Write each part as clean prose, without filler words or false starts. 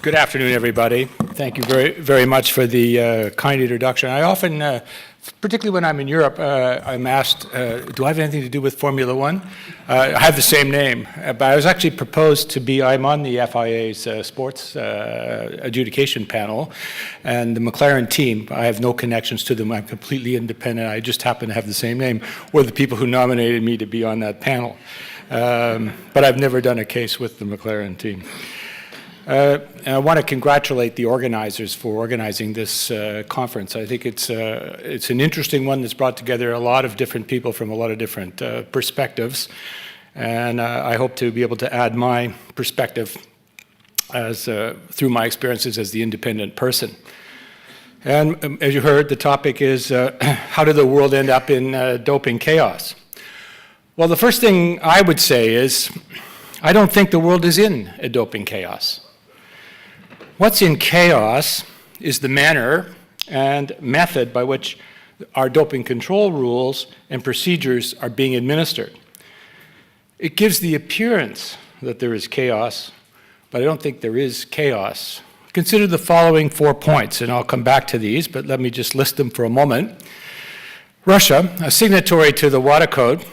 Good afternoon, everybody. Thank you very, very much for the kind introduction. I often, particularly when I'm in Europe, I'm asked, do I have anything to do with Formula One? I have the same name, but I was actually proposed to be, I'm on the FIA's sports adjudication panel, and the McLaren team, I have no connections to them. I'm completely independent. I just happen to have the same name, were the people who nominated me to be on that panel. But I've never done a case with the McLaren team. And I want to congratulate the organizers for organizing this conference. I think it's an interesting one that's brought together a lot of different people from a lot of different perspectives. And I hope to be able to add my perspective as through my experiences as the independent person. And as you heard, the topic is how did the world end up in doping chaos? Well, the first thing I would say is I don't think the world is in a doping chaos. What's in chaos is the manner and method by which our doping control rules and procedures are being administered. It gives the appearance that there is chaos, but I don't think there is chaos. Consider the following 4 points, and I'll come back to these, but let me just list them for a moment. Russia, a signatory to the WADA Code,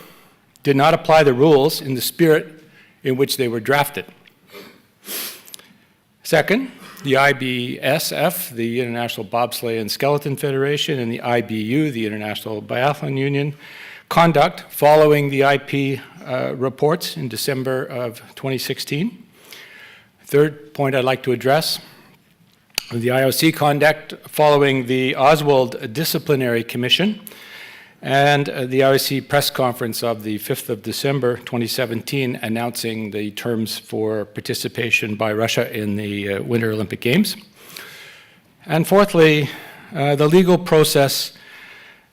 did not apply the rules in the spirit in which they were drafted. Second, the IBSF, the International Bobsleigh and Skeleton Federation, and the IBU, the International Biathlon Union, conduct following the IP reports in December of 2016. Third point I'd like to address, the IOC conduct following the Oswald Disciplinary Commission and the IOC press conference of the 5th of December 2017 announcing the terms for participation by Russia in the Winter Olympic Games. And fourthly, the legal process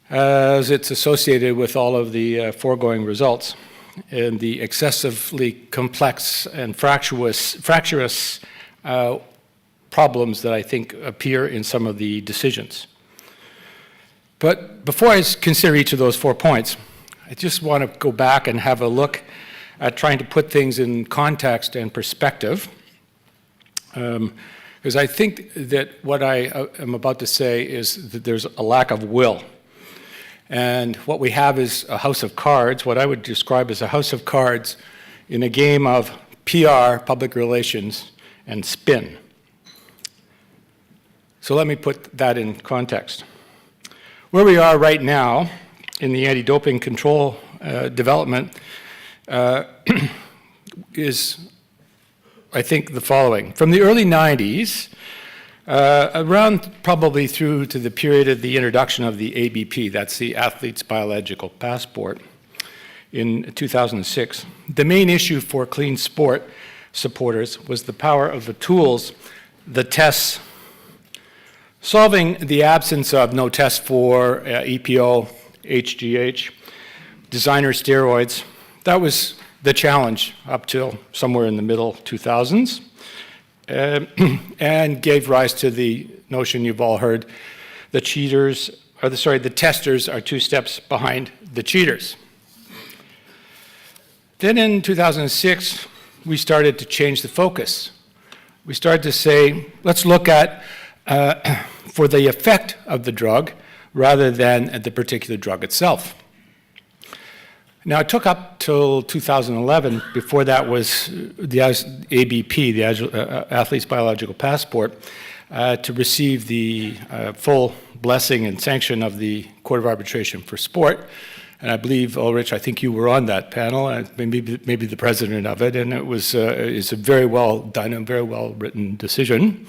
as it's associated with all of the foregoing results and the excessively complex and fractious problems that I think appear in some of the decisions. But before I consider each of those 4 points, I just want to go back and have a look at trying to put things in context and perspective. Because I think that what I am about to say is that there's a lack of will. And what we have is a house of cards, what I would describe as a house of cards in a game of PR, public relations, and spin. So let me put that in context. Where we are right now in the anti-doping control development is, I think, the following. From the early 90s, around probably through to the period of the introduction of the ABP, that's the Athlete's Biological Passport, in 2006, the main issue for clean sport supporters was the power of the tools, the tests, solving the absence of no test for EPO, HGH, designer steroids. That was the challenge up till somewhere in the middle 2000s, and gave rise to the notion you've all heard, the testers are 2 steps behind the cheaters. Then in 2006, we started to change the focus. We started to say, let's look at for the effect of the drug rather than the particular drug itself. Now, it took up till 2011, before that was the ABP, the Athlete's Biological Passport, to receive the full blessing and sanction of the Court of Arbitration for Sport. And I believe, Ulrich, I think you were on that panel, maybe the president of it, and it's a very well done and very well written decision.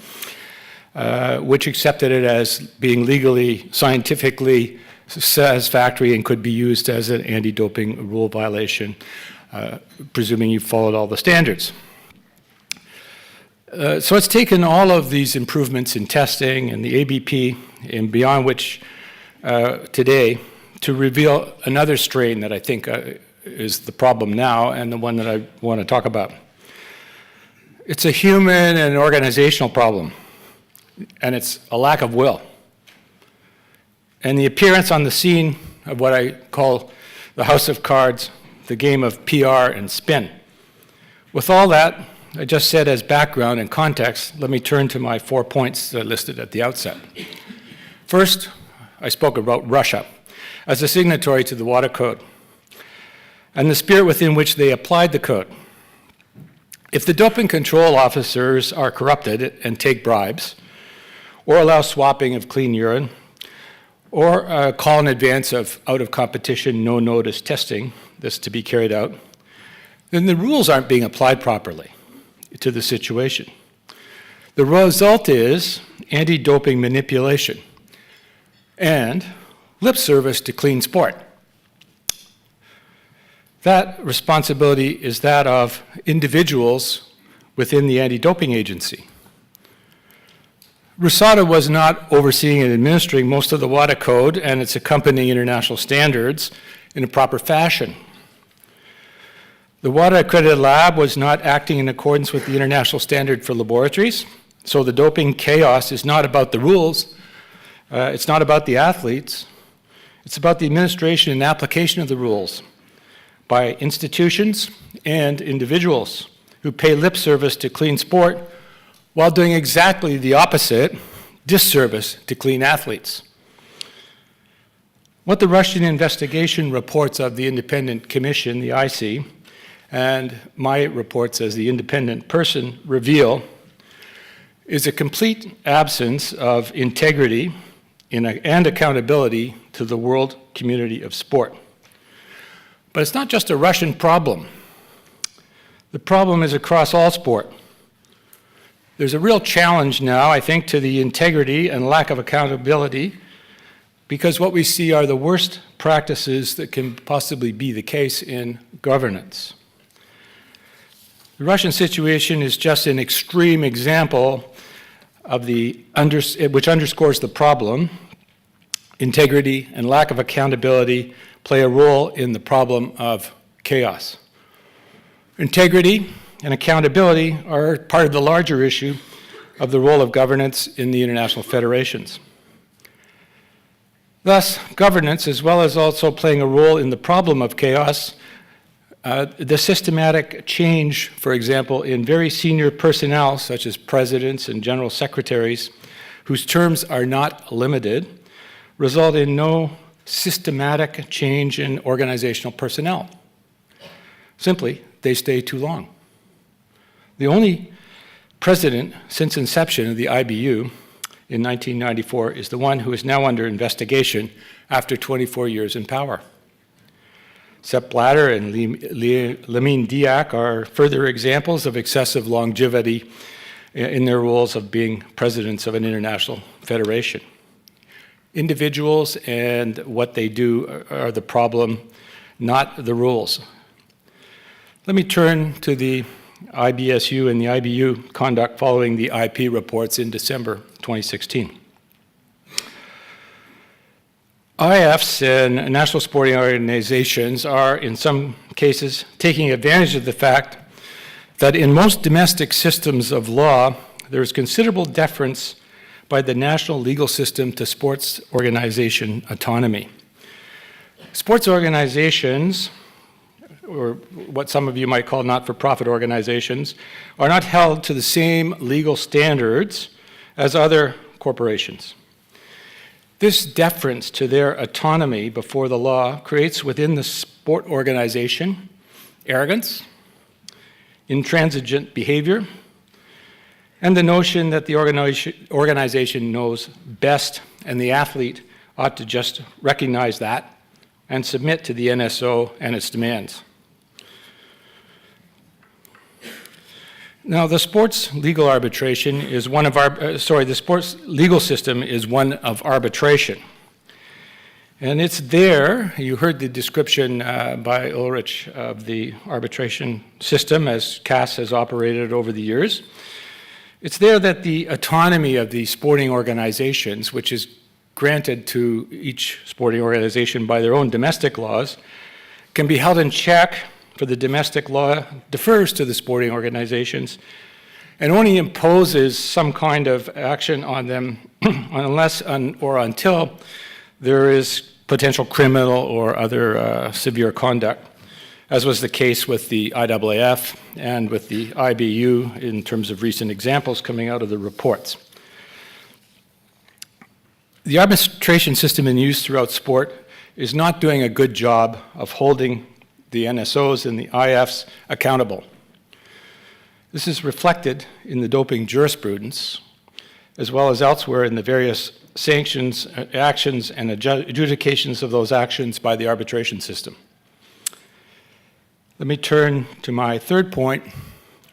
Which accepted it as being legally, scientifically satisfactory and could be used as an anti-doping rule violation, presuming you followed all the standards. So it's taken all of these improvements in testing and the ABP and beyond which today to reveal another strain that I think is the problem now and the one that I want to talk about. It's a human and organizational problem. And it's a lack of will. And the appearance on the scene of what I call the house of cards, the game of PR and spin. With all that, I just said as background and context, let me turn to my 4 points that I listed at the outset. First, I spoke about Russia as a signatory to the Water Code and the spirit within which they applied the code. If the doping control officers are corrupted and take bribes, or allow swapping of clean urine, or call in advance of out-of-competition, no-notice testing that's to be carried out, then the rules aren't being applied properly to the situation. The result is anti-doping manipulation and lip service to clean sport. That responsibility is that of individuals within the anti-doping agency. RUSADA was not overseeing and administering most of the WADA code and its accompanying international standards in a proper fashion. The WADA accredited lab was not acting in accordance with the international standard for laboratories, so the doping chaos is not about the rules, it's not about the athletes, it's about the administration and application of the rules by institutions and individuals who pay lip service to clean sport while doing exactly the opposite, disservice to clean athletes. What the Russian investigation reports of the independent commission, the IC, and my reports as the independent person reveal is a complete absence of integrity and accountability to the world community of sport. But it's not just a Russian problem. The problem is across all sport. There's a real challenge now, I think, to the integrity and lack of accountability because what we see are the worst practices that can possibly be the case in governance. The Russian situation is just an extreme example of which underscores the problem. Integrity and lack of accountability play a role in the problem of chaos. Integrity and accountability are part of the larger issue of the role of governance in the international federations. Thus, governance, as well as also playing a role in the problem of chaos, the systematic change, for example, in very senior personnel, such as presidents and general secretaries, whose terms are not limited, result in no systematic change in organizational personnel. Simply, they stay too long. The only president since inception of the IBU in 1994 is the one who is now under investigation after 24 years in power. Sepp Blatter and Lamine Diack are further examples of excessive longevity in their roles of being presidents of an international federation. Individuals and what they do are the problem, not the rules. Let me turn to the IBSU and the IBU conduct following the IP reports in December 2016. IFs and national sporting organizations are, in some cases, taking advantage of the fact that in most domestic systems of law, there is considerable deference by the national legal system to sports organization autonomy. Sports organizations, or what some of you might call not-for-profit organizations, are not held to the same legal standards as other corporations. This deference to their autonomy before the law creates within the sport organization arrogance, intransigent behavior, and the notion that the organization knows best and the athlete ought to just recognize that and submit to the NSO and its demands. Now, the sports legal arbitration is one of the sports legal system is one of arbitration. And it's there, you heard the description by Ulrich of the arbitration system as CAS has operated over the years. It's there that the autonomy of the sporting organizations, which is granted to each sporting organization by their own domestic laws, can be held in check, for the domestic law defers to the sporting organizations and only imposes some kind of action on them unless or until there is potential criminal or other severe conduct as was the case with the IAAF and with the IBU in terms of recent examples coming out of the reports. The arbitration system in use throughout sport is not doing a good job of holding the NSOs and the IFs accountable. This is reflected in the doping jurisprudence, as well as elsewhere in the various sanctions, actions, and adjudications of those actions by the arbitration system. Let me turn to my third point,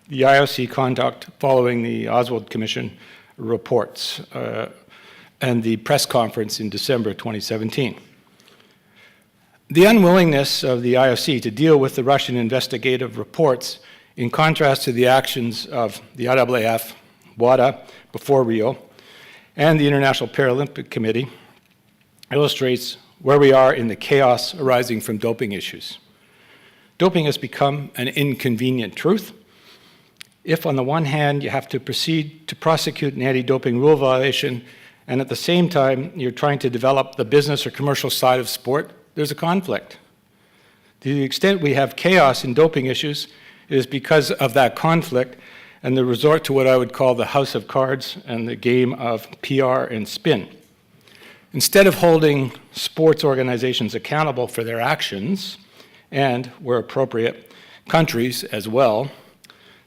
the IOC conduct following the Oswald Commission reports and the press conference in December 2017. The unwillingness of the IOC to deal with the Russian investigative reports, in contrast to the actions of the IAAF, WADA before Rio, and the International Paralympic Committee, illustrates where we are in the chaos arising from doping issues. Doping has become an inconvenient truth. If, on the one hand, you have to proceed to prosecute an anti-doping rule violation, and at the same time, you're trying to develop the business or commercial side of sport, there's a conflict. To the extent we have chaos in doping issues, it is because of that conflict and the resort to what I would call the house of cards and the game of PR and spin. Instead of holding sports organizations accountable for their actions, and, where appropriate, countries as well,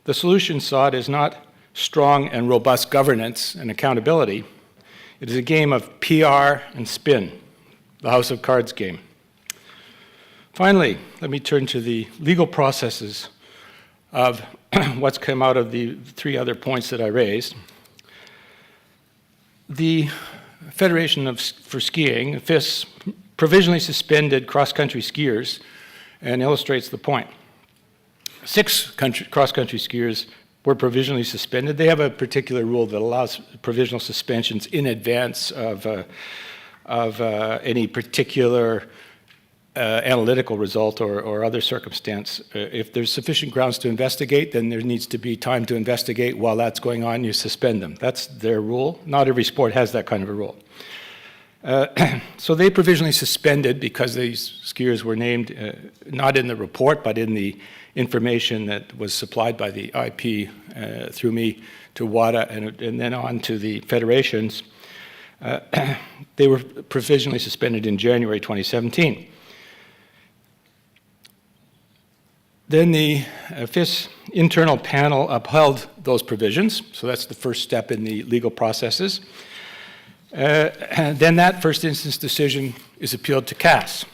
the solution sought is not strong and robust governance and accountability. It is a game of PR and spin, the house of cards game. Finally, let me turn to the legal processes of what's come out of the three other points that I raised. The Federation for Skiing, FIS, provisionally suspended cross-country skiers and illustrates the point. 6 cross-country skiers were provisionally suspended. They have a particular rule that allows provisional suspensions in advance of any particular analytical result or other circumstance. If there's sufficient grounds to investigate, then there needs to be time to investigate. While that's going on, you suspend them. That's their rule. Not every sport has that kind of a rule. So they provisionally suspended because these skiers were named not in the report, but in the information that was supplied by the IP through me to WADA and then on to the federations. They were provisionally suspended in January 2017. Then the FIS internal panel upheld those provisions, so that's the first step in the legal processes. And then that first instance decision is appealed to CAS,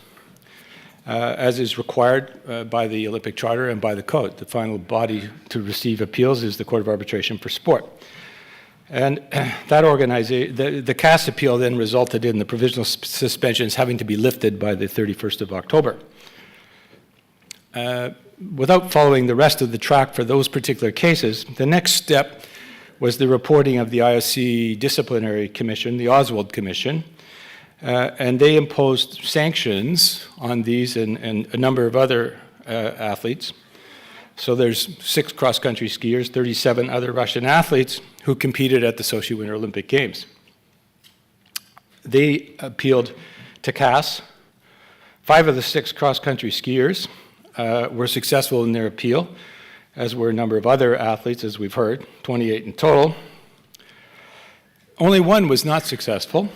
as is required by the Olympic Charter and by the Code. The final body to receive appeals is the Court of Arbitration for Sport. And that organization, the CAS appeal then resulted in the provisional suspensions having to be lifted by the 31st of October. Without following the rest of the track for those particular cases, the next step was the reporting of the IOC Disciplinary Commission, the Oswald Commission, and they imposed sanctions on these and a number of other athletes. So there's 6 cross-country skiers, 37 other Russian athletes who competed at the Sochi Winter Olympic Games. They appealed to CAS. 5 of the 6 cross-country skiers were successful in their appeal, as were a number of other athletes, as we've heard, 28 in total. Only one was not successful.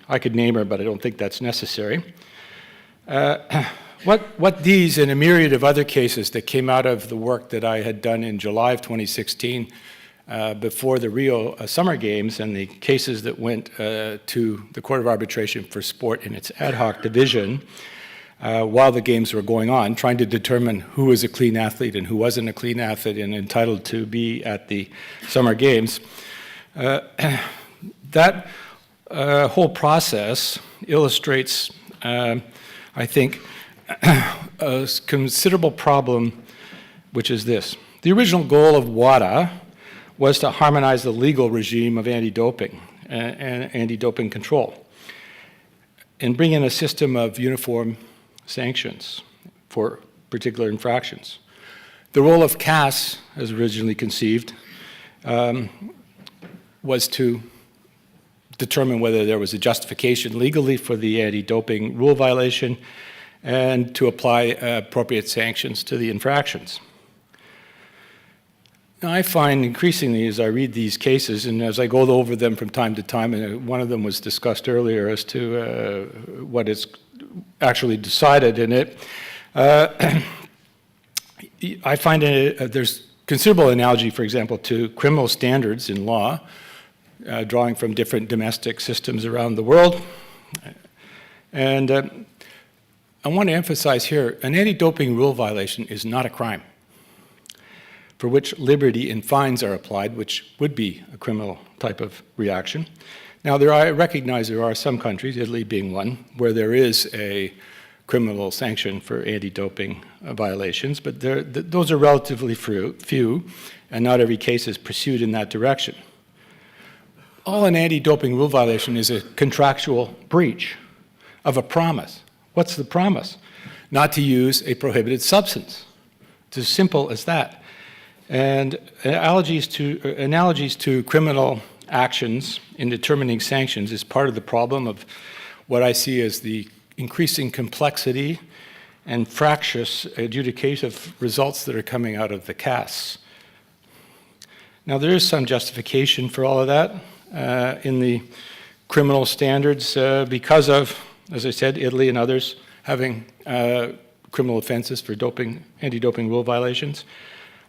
I could name her, but I don't think that's necessary. What these and a myriad of other cases that came out of the work that I had done in July of 2016 before the Rio Summer Games and the cases that went to the Court of Arbitration for Sport in its ad hoc division while the games were going on, trying to determine who was a clean athlete and who wasn't a clean athlete and entitled to be at the Summer Games. That whole process illustrates, I think, a considerable problem, which is this. The original goal of WADA was to harmonize the legal regime of anti-doping and anti-doping control and bring in a system of uniform sanctions for particular infractions. The role of CAS, as originally conceived, was to determine whether there was a justification legally for the anti-doping rule violation and to apply appropriate sanctions to the infractions. Now, I find increasingly as I read these cases and as I go over them from time to time, and one of them was discussed earlier as to what is actually decided in it, I find there's considerable analogy, for example, to criminal standards in law, drawing from different domestic systems around the world. And I want to emphasize here, an anti-doping rule violation is not a crime for which liberty and fines are applied, which would be a criminal type of reaction. Now, I recognize there are some countries, Italy being one, where there is a criminal sanction for anti-doping violations, but those are relatively few, and not every case is pursued in that direction. All an anti-doping rule violation is a contractual breach of a promise. What's the promise? Not to use a prohibited substance. It's as simple as that. And analogies to criminal actions in determining sanctions is part of the problem of what I see as the increasing complexity and fractious adjudicative results that are coming out of the CAS. Now, there is some justification for all of that in the criminal standards because of, as I said, Italy and others having criminal offenses for anti-doping rule violations.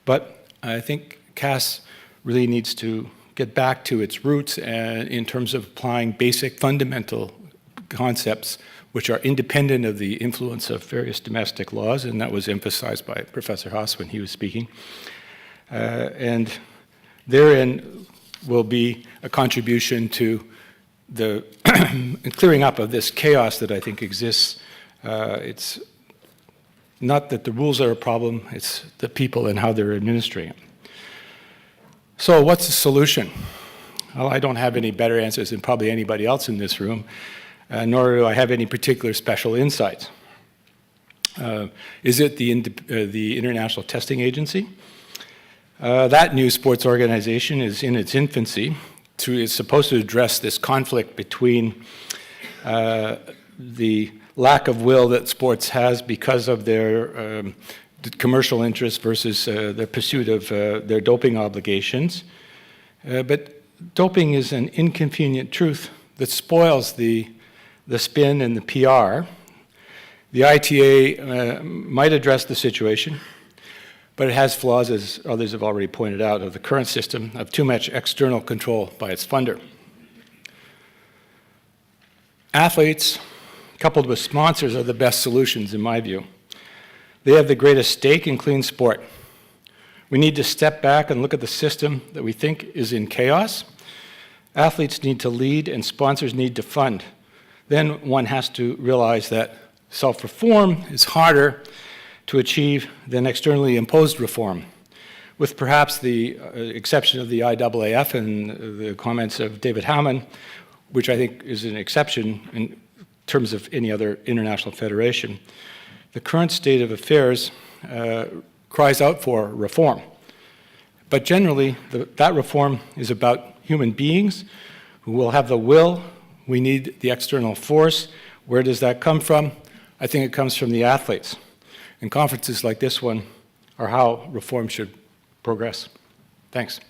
But I think CAS really needs to get back to its roots in terms of applying basic fundamental concepts which are independent of the influence of various domestic laws, and that was emphasized by Professor Haas when he was speaking. And therein will be a contribution to the clearing up of this chaos that I think exists. It's not that the rules are a problem, it's the people and how they're administering it. So what's the solution? Well, I don't have any better answers than probably anybody else in this room, nor do I have any particular special insights. Is it the International Testing Agency? That new sports organization is in its infancy. It's supposed to address this conflict between the lack of will that sports has because of their commercial interests versus the pursuit of their doping obligations. But doping is an inconvenient truth that spoils the spin and the PR. The ITA might address the situation, but it has flaws, as others have already pointed out, of the current system of too much external control by its funder. Athletes, coupled with sponsors, are the best solutions in my view. They have the greatest stake in clean sport. We need to step back and look at the system that we think is in chaos. Athletes need to lead and sponsors need to fund. Then one has to realize that self-reform is harder to achieve than externally imposed reform, with perhaps the exception of the IAAF and the comments of David Hammond, which I think is an exception in terms of any other international federation. The current state of affairs cries out for reform. But generally, that reform is about human beings who will have the will. We need the external force. Where does that come from? I think it comes from the athletes. And conferences like this one are how reform should progress. Thanks.